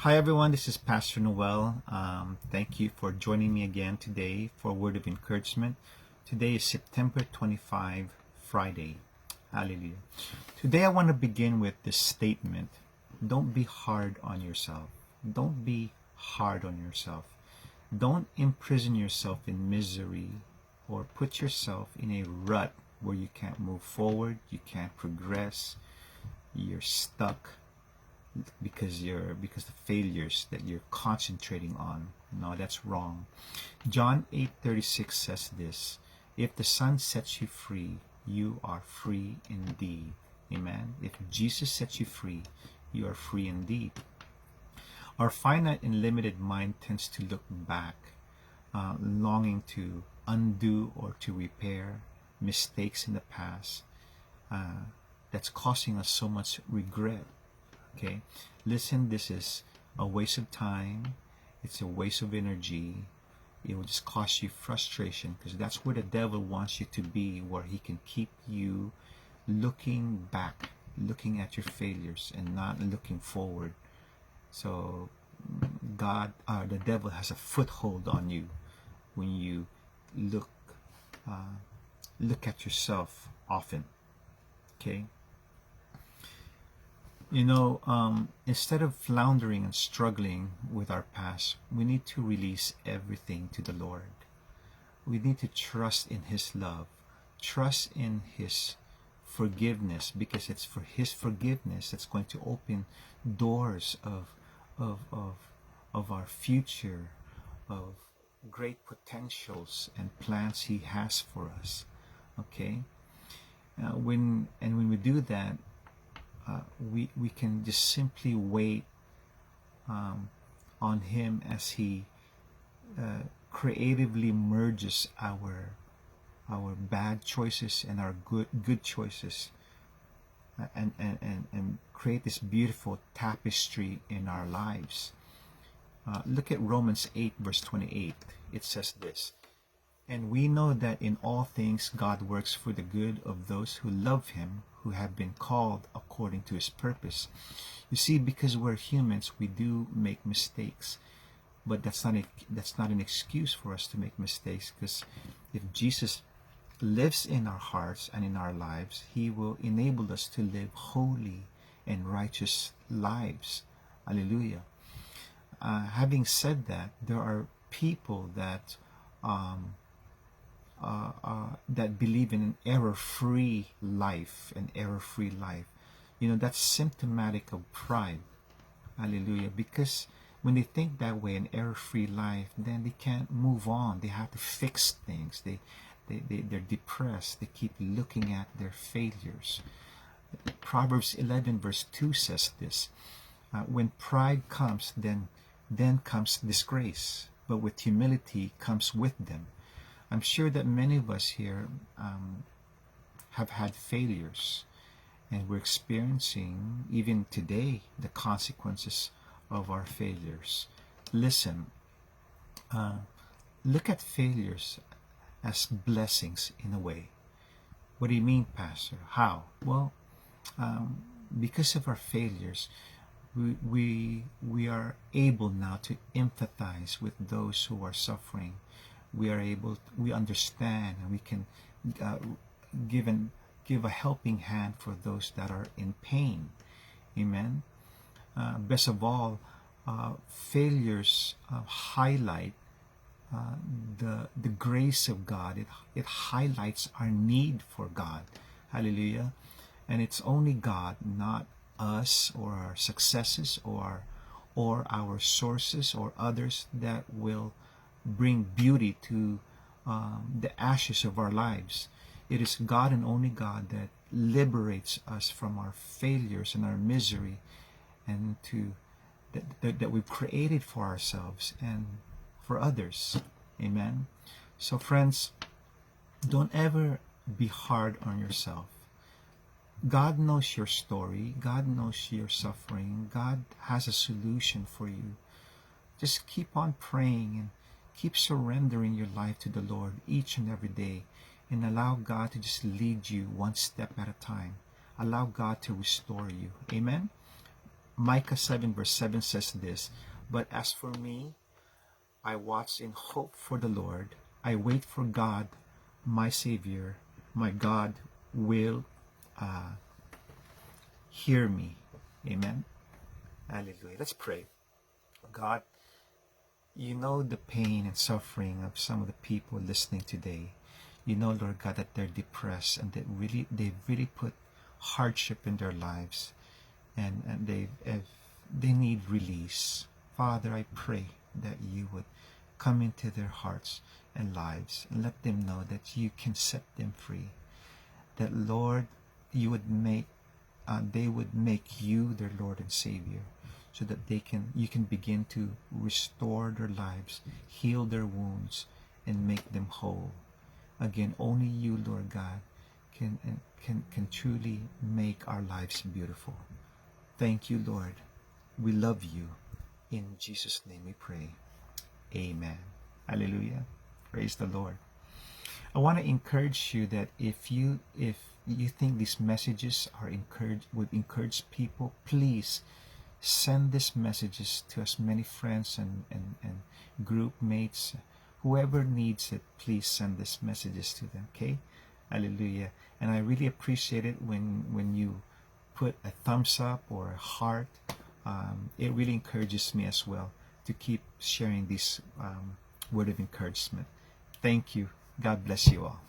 Hi everyone, this is Pastor Noel. Thank you for joining me again today for a word of encouragement. Today is September 25, Friday. Hallelujah. Today I want to begin with this statement. Don't be hard on yourself. Don't be hard on yourself. Don't imprison yourself in misery or put yourself in a rut where you can't move forward, you can't progress, you're stuck because the failures that you're concentrating on. No, that's wrong. John 8:36 says this: if the Son sets you free, you are free indeed. Amen. If Jesus sets you free, you are free indeed. Our finite and limited mind tends to look back, longing to undo or to repair mistakes in the past, that's causing us so much regret. Okay, listen, this is a waste of time. It's a waste of energy. It will just cause you frustration, because that's where the devil wants you to be, where he can keep you looking back, looking at your failures and not looking forward. So the devil has a foothold on you when you look at yourself often. Okay. Instead of floundering and struggling with our past, we need to release everything to the Lord. We need to trust in His love, trust in His forgiveness, because it's for His forgiveness that's going to open doors of our future, of great potentials and plans He has for us. Okay, when we do that, we can just simply wait on Him as He creatively merges our bad choices and our good choices, and create this beautiful tapestry in our lives. Look at Romans 8 verse 28. It says this: and we know that in all things God works for the good of those who love Him, who have been called according to His purpose. You see, because we're humans, we do make mistakes, but that's not an excuse for us to make mistakes, because if Jesus lives in our hearts and in our lives, He will enable us to live holy and righteous lives. Hallelujah. Having said that, there are people that that believe in an error-free life, that's symptomatic of pride. Hallelujah. Because when they think that way, an error-free life, then they can't move on. They have to fix things. They're depressed. They keep looking at their failures. Proverbs 11 verse 2 says this: when pride comes, then comes disgrace, but with humility comes wisdom. I'm sure that many of us here have had failures, and we're experiencing even today the consequences of our failures. Listen, look at failures as blessings in a way. What do you mean, Pastor? How? Well, because of our failures, we are able now to empathize with those who are suffering. We understand, and we can give a helping hand for those that are in pain. Amen. Best of all, failures highlight the grace of God. It highlights our need for God. Hallelujah. And it's only God, not us or our successes or our sources or others, that will bring beauty to the ashes of our lives. It is God and only God that liberates us from our failures and our misery, and that we've created for ourselves and for others. Amen. So friends, don't ever be hard on yourself. God knows your story. God knows your suffering. God has a solution for you. Just keep on praying and keep surrendering your life to the Lord each and every day, and allow God to just lead you one step at a time. Allow God to restore you. Amen. Micah 7 verse 7 says this, "But as for me, I watch in hope for the Lord. I wait for God, my Savior. My God will hear me." Amen. Hallelujah. Let's pray. God, you know the pain and suffering of some of the people listening today. You know, Lord God, that they're depressed and that they've really put hardship in their lives, and they need release. Father, I pray that you would come into their hearts and lives and let them know that you can set them free. That, Lord, you would they would make you their Lord and Savior, so that you can begin to restore their lives, heal their wounds, and make them whole. Again, only you, Lord God, can truly make our lives beautiful. Thank you, Lord. We love you. In Jesus' name we pray. Amen. Hallelujah. Praise the Lord. I want to encourage you that if you think these messages would encourage people, please send these messages to as many friends and group mates. Whoever needs it, please send these messages to them. Okay? Hallelujah. And I really appreciate it when you put a thumbs up or a heart. It really encourages me as well to keep sharing this word of encouragement. Thank you. God bless you all.